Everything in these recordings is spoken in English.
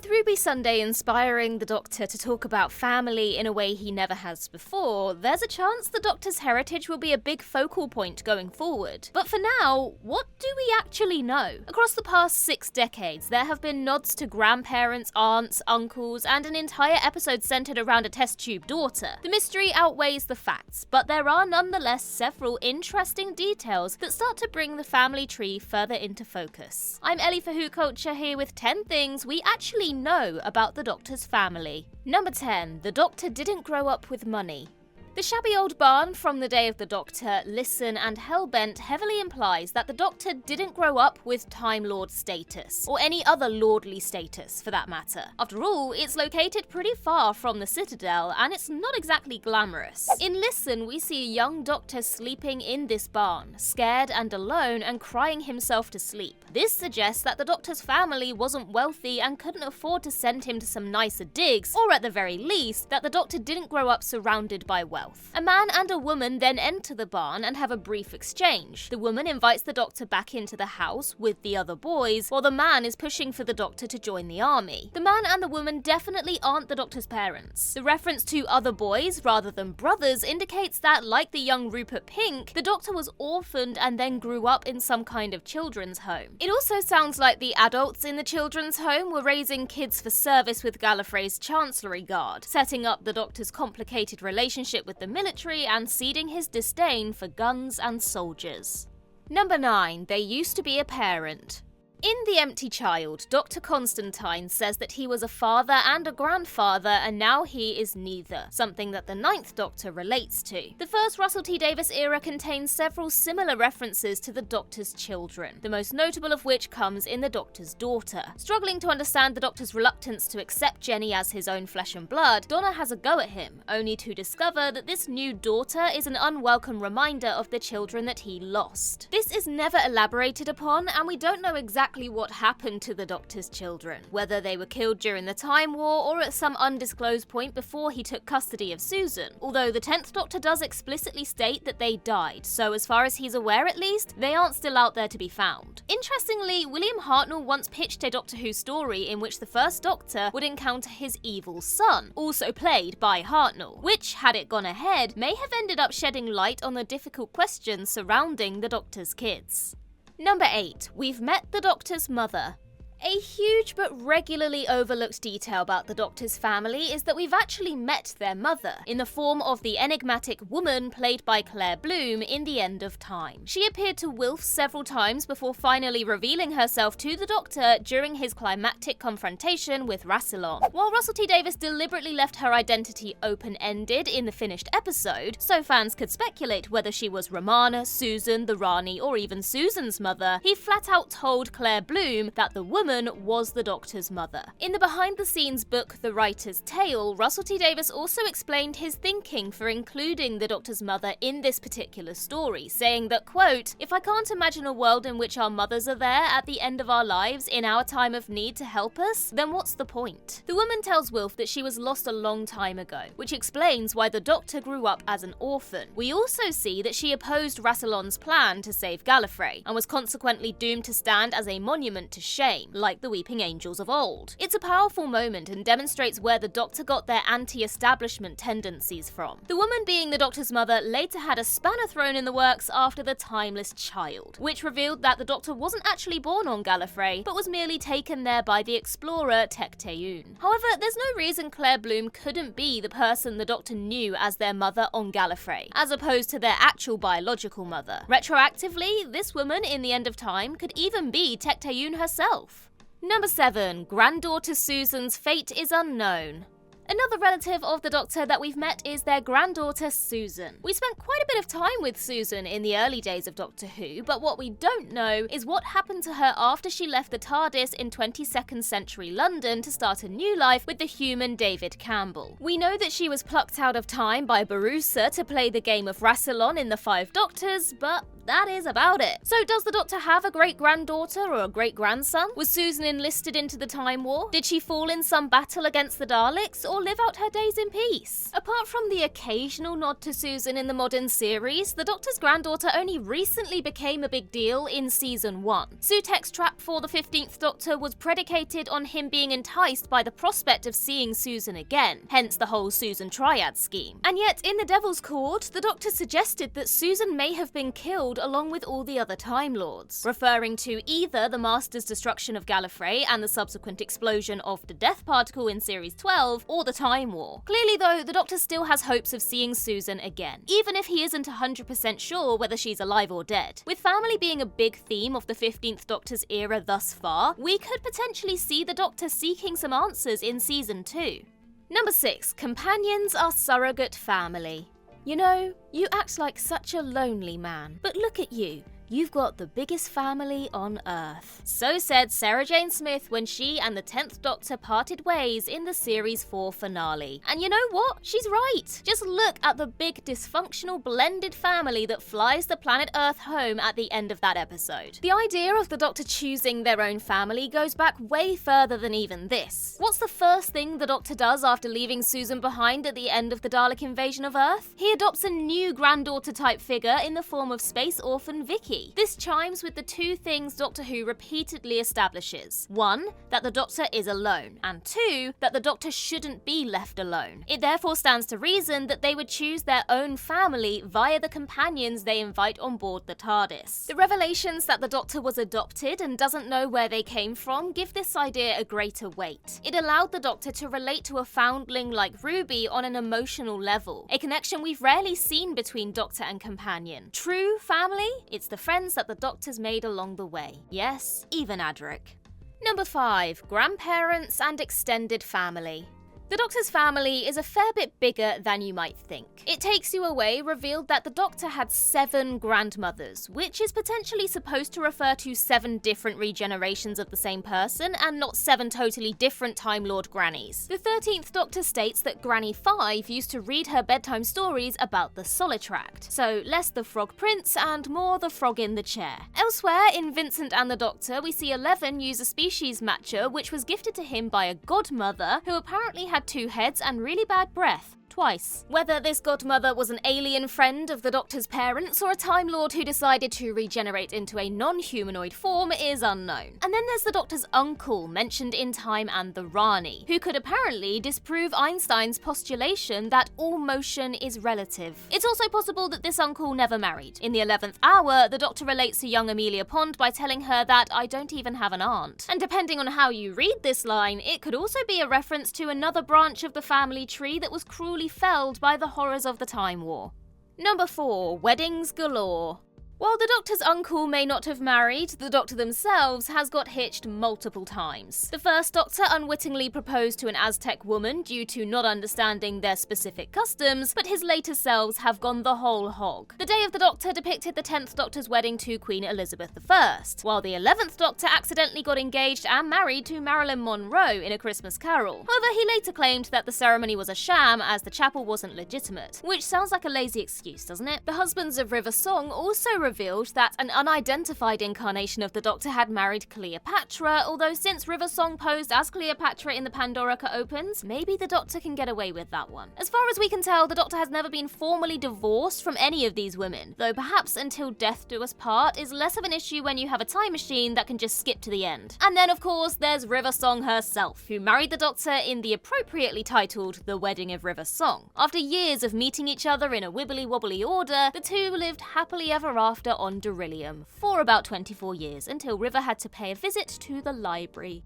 With Ruby Sunday inspiring the Doctor to talk about family in a way he never has before, there's a chance the Doctor's heritage will be a big focal point going forward. But for now, what do we actually know? Across the past 6 decades, there have been nods to grandparents, aunts, uncles, and an entire episode centered around a test tube daughter. The mystery outweighs the facts, but there are nonetheless several interesting details that start to bring the family tree further into focus. I'm Ellie for Who Culture here with 10 things we actually know about the Doctor's family. Number 10. The Doctor didn't grow up with money. The shabby old barn from the day of the Doctor, Listen and Hellbent heavily implies that the Doctor didn't grow up with Time Lord status, or any other lordly status for that matter. After all, it's located pretty far from the Citadel, and it's not exactly glamorous. In Listen, we see a young Doctor sleeping in this barn, scared and alone and crying himself to sleep. This suggests that the Doctor's family wasn't wealthy and couldn't afford to send him to some nicer digs, or at the very least, that the Doctor didn't grow up surrounded by wealth. A man and a woman then enter the barn and have a brief exchange. The woman invites the Doctor back into the house with the other boys, while the man is pushing for the Doctor to join the army. The man and the woman definitely aren't the Doctor's parents. The reference to other boys rather than brothers indicates that, like the young Rupert Pink, the Doctor was orphaned and then grew up in some kind of children's home. It also sounds like the adults in the children's home were raising kids for service with Gallifrey's Chancellery Guard, setting up the Doctor's complicated relationship with the military and seeding his disdain for guns and soldiers. Number 9. They used to be a parent. In The Empty Child, Dr. Constantine says that he was a father and a grandfather and now he is neither, something that the 9th Doctor relates to. The first Russell T Davies era contains several similar references to the Doctor's children, the most notable of which comes in the Doctor's daughter. Struggling to understand the Doctor's reluctance to accept Jenny as his own flesh and blood, Donna has a go at him, only to discover that this new daughter is an unwelcome reminder of the children that he lost. This is never elaborated upon, and we don't know exactly what happened to the Doctor's children, whether they were killed during the Time War or at some undisclosed point before he took custody of Susan, although the 10th Doctor does explicitly state that they died, so as far as he's aware at least, they aren't still out there to be found. Interestingly, William Hartnell once pitched a Doctor Who story in which the first Doctor would encounter his evil son, also played by Hartnell, which, had it gone ahead, may have ended up shedding light on the difficult questions surrounding the Doctor's kids. Number 8. We've met the Doctor's mother. A huge but regularly overlooked detail about the Doctor's family is that we've actually met their mother, in the form of the enigmatic woman played by Claire Bloom in The End of Time. She appeared to Wilf several times before finally revealing herself to the Doctor during his climactic confrontation with Rassilon. While Russell T Davies deliberately left her identity open-ended in the finished episode, so fans could speculate whether she was Romana, Susan, the Rani, or even Susan's mother, he flat out told Claire Bloom that the woman was the Doctor's mother. In the behind-the-scenes book The Writer's Tale, Russell T Davies also explained his thinking for including the Doctor's mother in this particular story, saying that, quote, "If I can't imagine a world in which our mothers are there at the end of our lives in our time of need to help us, then what's the point?" The woman tells Wilf that she was lost a long time ago, which explains why the Doctor grew up as an orphan. We also see that she opposed Rassilon's plan to save Gallifrey, and was consequently doomed to stand as a monument to shame, like the Weeping Angels of old. It's a powerful moment and demonstrates where the Doctor got their anti-establishment tendencies from. The woman being the Doctor's mother later had a spanner thrown in the works after The Timeless Child, which revealed that the Doctor wasn't actually born on Gallifrey, but was merely taken there by the explorer Tecteun. However, there's no reason Claire Bloom couldn't be the person the Doctor knew as their mother on Gallifrey, as opposed to their actual biological mother. Retroactively, this woman in The End of Time could even be Tecteun herself. Number 7. Granddaughter Susan's fate is unknown. Another relative of the Doctor that we've met is their granddaughter Susan. We spent quite a bit of time with Susan in the early days of Doctor Who, but what we don't know is what happened to her after she left the TARDIS in 22nd century London to start a new life with the human David Campbell. We know that she was plucked out of time by Barusa to play the game of Rassilon in The Five Doctors, but that is about it. So does the Doctor have a great-granddaughter or a great-grandson? Was Susan enlisted into the Time War? Did she fall in some battle against the Daleks or live out her days in peace? Apart from the occasional nod to Susan in the modern series, the Doctor's granddaughter only recently became a big deal in Season 1. Sutek's trap for the 15th Doctor was predicated on him being enticed by the prospect of seeing Susan again, hence the whole Susan triad scheme. And yet, in the Devil's Court, the Doctor suggested that Susan may have been killed along with all the other Time Lords, referring to either the Master's destruction of Gallifrey and the subsequent explosion of the Death Particle in Series 12, or the Time War. Clearly though, the Doctor still has hopes of seeing Susan again, even if he isn't 100% sure whether she's alive or dead. With family being a big theme of the 15th Doctor's era thus far, we could potentially see the Doctor seeking some answers in Season 2. Number 6. Companions are surrogate family. You know, you act like such a lonely man, but look at you. You've got the biggest family on Earth. So said Sarah Jane Smith when she and the 10th Doctor parted ways in the Series 4 finale. And you know what? She's right. Just look at the big dysfunctional blended family that flies the planet Earth home at the end of that episode. The idea of the Doctor choosing their own family goes back way further than even this. What's the first thing the Doctor does after leaving Susan behind at the end of the Dalek invasion of Earth? He adopts a new granddaughter-type figure in the form of space orphan Vicky. This chimes with the two things Doctor Who repeatedly establishes. 1, that the Doctor is alone, and 2, that the Doctor shouldn't be left alone. It therefore stands to reason that they would choose their own family via the companions they invite on board the TARDIS. The revelations that the Doctor was adopted and doesn't know where they came from give this idea a greater weight. It allowed the Doctor to relate to a foundling like Ruby on an emotional level, a connection we've rarely seen between Doctor and companion. True family? It's the friends that the Doctor's made along the way. Yes, even Adric. Number 5. Grandparents and extended family. The Doctor's family is a fair bit bigger than you might think. It Takes You Away revealed that the Doctor had 7 grandmothers, which is potentially supposed to refer to 7 different regenerations of the same person and not 7 totally different Time Lord grannies. The 13th Doctor states that Granny 5 used to read her bedtime stories about the Solitract, so less the Frog Prince and more the frog in the chair. Elsewhere, in Vincent and the Doctor, we see 11 use a species matcher which was gifted to him by a godmother who apparently had 2 heads and really bad breath. Twice. Whether this godmother was an alien friend of the Doctor's parents or a Time Lord who decided to regenerate into a non-humanoid form is unknown. And then there's the Doctor's uncle, mentioned in Time and the Rani, who could apparently disprove Einstein's postulation that all motion is relative. It's also possible that this uncle never married. In the 11th hour, the Doctor relates to young Amelia Pond by telling her that I don't even have an aunt. And depending on how you read this line, it could also be a reference to another branch of the family tree that was cruelly felled by the horrors of the Time War. Number 4. Weddings galore. While the Doctor's uncle may not have married, the Doctor themselves has got hitched multiple times. The first Doctor unwittingly proposed to an Aztec woman due to not understanding their specific customs, but his later selves have gone the whole hog. The Day of the Doctor depicted the 10th Doctor's wedding to Queen Elizabeth I, while the 11th Doctor accidentally got engaged and married to Marilyn Monroe in A Christmas Carol. However, he later claimed that the ceremony was a sham as the chapel wasn't legitimate, which sounds like a lazy excuse, doesn't it? The husbands of River Song also revealed that an unidentified incarnation of the Doctor had married Cleopatra, although since River Song posed as Cleopatra in the Pandorica Opens, maybe the Doctor can get away with that one. As far as we can tell, the Doctor has never been formally divorced from any of these women, though perhaps until death do us part is less of an issue when you have a time machine that can just skip to the end. And then of course there's River Song herself, who married the Doctor in the appropriately titled The Wedding of River Song. After years of meeting each other in a wibbly-wobbly order, the two lived happily ever after on Darillium for about 24 years until River had to pay a visit to the library.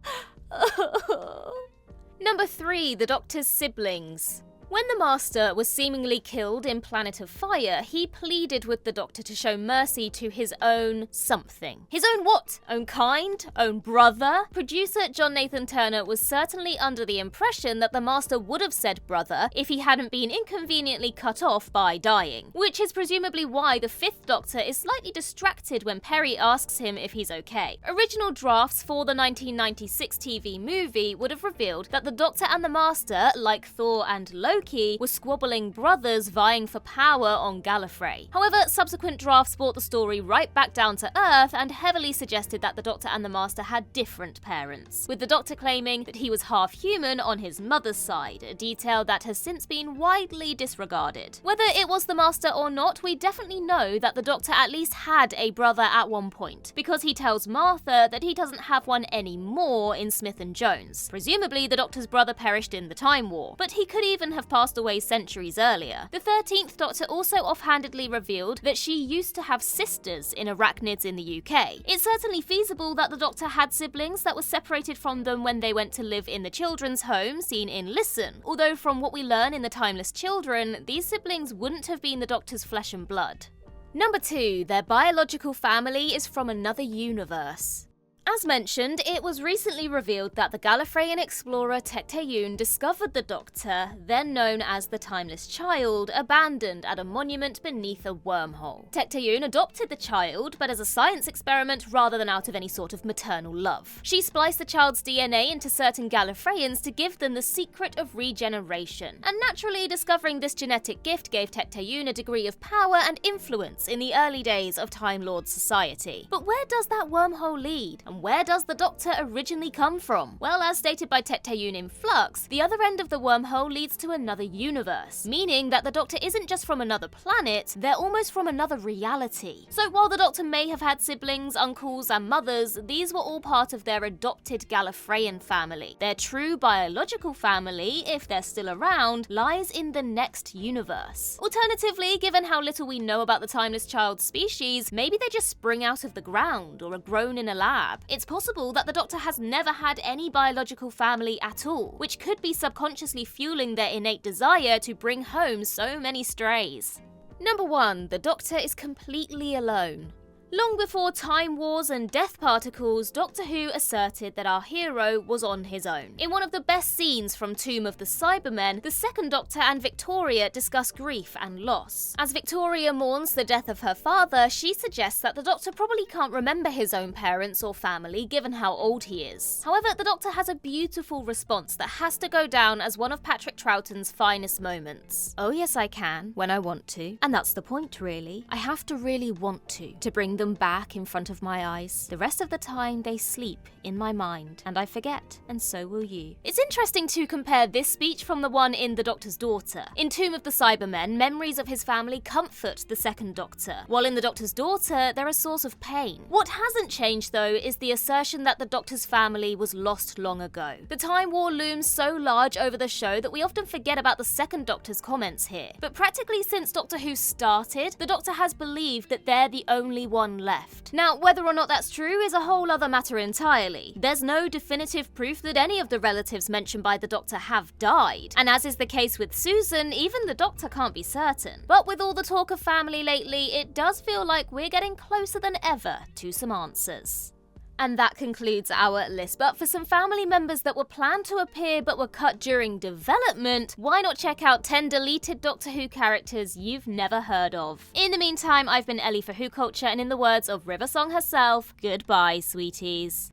Number 3. The Doctor's siblings. When the Master was seemingly killed in Planet of Fire, he pleaded with the Doctor to show mercy to his own something. His own what? Own kind? Own brother? Producer John Nathan Turner was certainly under the impression that the Master would have said brother if he hadn't been inconveniently cut off by dying, which is presumably why the 5th Doctor is slightly distracted when Perry asks him if he's okay. Original drafts for the 1996 TV movie would have revealed that the Doctor and the Master, like Thor and Loki, Loki were squabbling brothers vying for power on Gallifrey. However, subsequent drafts brought the story right back down to Earth and heavily suggested that the Doctor and the Master had different parents, with the Doctor claiming that he was half human on his mother's side, a detail that has since been widely disregarded. Whether it was the Master or not, we definitely know that the Doctor at least had a brother at one point, because he tells Martha that he doesn't have one anymore in Smith and Jones. Presumably the Doctor's brother perished in the Time War, but he could even have passed away centuries earlier. The 13th Doctor also offhandedly revealed that she used to have sisters in arachnids in the UK. It's certainly feasible that the Doctor had siblings that were separated from them when they went to live in the children's home seen in Listen, although from what we learn in The Timeless Children, these siblings wouldn't have been the Doctor's flesh and blood. Number 2, their biological family is from another universe. As mentioned, it was recently revealed that the Gallifreyan explorer Tecteun discovered the Doctor, then known as the Timeless Child, abandoned at a monument beneath a wormhole. Tecteun adopted the child, but as a science experiment rather than out of any sort of maternal love. She spliced the child's DNA into certain Gallifreyans to give them the secret of regeneration. And naturally, discovering this genetic gift gave Tecteun a degree of power and influence in the early days of Time Lord society. But where does that wormhole lead? And where does the Doctor originally come from? Well, as stated by Tecteun in Flux, the other end of the wormhole leads to another universe, meaning that the Doctor isn't just from another planet, they're almost from another reality. So while the Doctor may have had siblings, uncles, and mothers, these were all part of their adopted Gallifreyan family. Their true biological family, if they're still around, lies in the next universe. Alternatively, given how little we know about the Timeless Child species, maybe they just spring out of the ground or are grown in a lab. It's possible that the Doctor has never had any biological family at all, which could be subconsciously fueling their innate desire to bring home so many strays. Number 1, the Doctor is completely alone. Long before Time Wars and death particles, Doctor Who asserted that our hero was on his own. In one of the best scenes from Tomb of the Cybermen, the second Doctor and Victoria discuss grief and loss. As Victoria mourns the death of her father, she suggests that the Doctor probably can't remember his own parents or family given how old he is. However, the Doctor has a beautiful response that has to go down as one of Patrick Troughton's finest moments. Oh yes, I can, when I want to. And that's the point, really. I have to really want to bring them back in front of my eyes. The rest of the time they sleep in my mind, and I forget, and so will you. It's interesting to compare this speech from the one in The Doctor's Daughter. In Tomb of the Cybermen, memories of his family comfort the second Doctor, while in The Doctor's Daughter, they're a source of pain. What hasn't changed, though, is the assertion that the Doctor's family was lost long ago. The Time War looms so large over the show that we often forget about the second Doctor's comments here. But practically since Doctor Who started, the Doctor has believed that they're the only one left. Now, whether or not that's true is a whole other matter entirely. There's no definitive proof that any of the relatives mentioned by the Doctor have died, and as is the case with Susan, even the Doctor can't be certain. But with all the talk of family lately, it does feel like we're getting closer than ever to some answers. And that concludes our list, but for some family members that were planned to appear but were cut during development, why not check out 10 deleted Doctor Who characters you've never heard of. In the meantime, I've been Ellie for Who Culture, and in the words of River Song herself, goodbye, sweeties.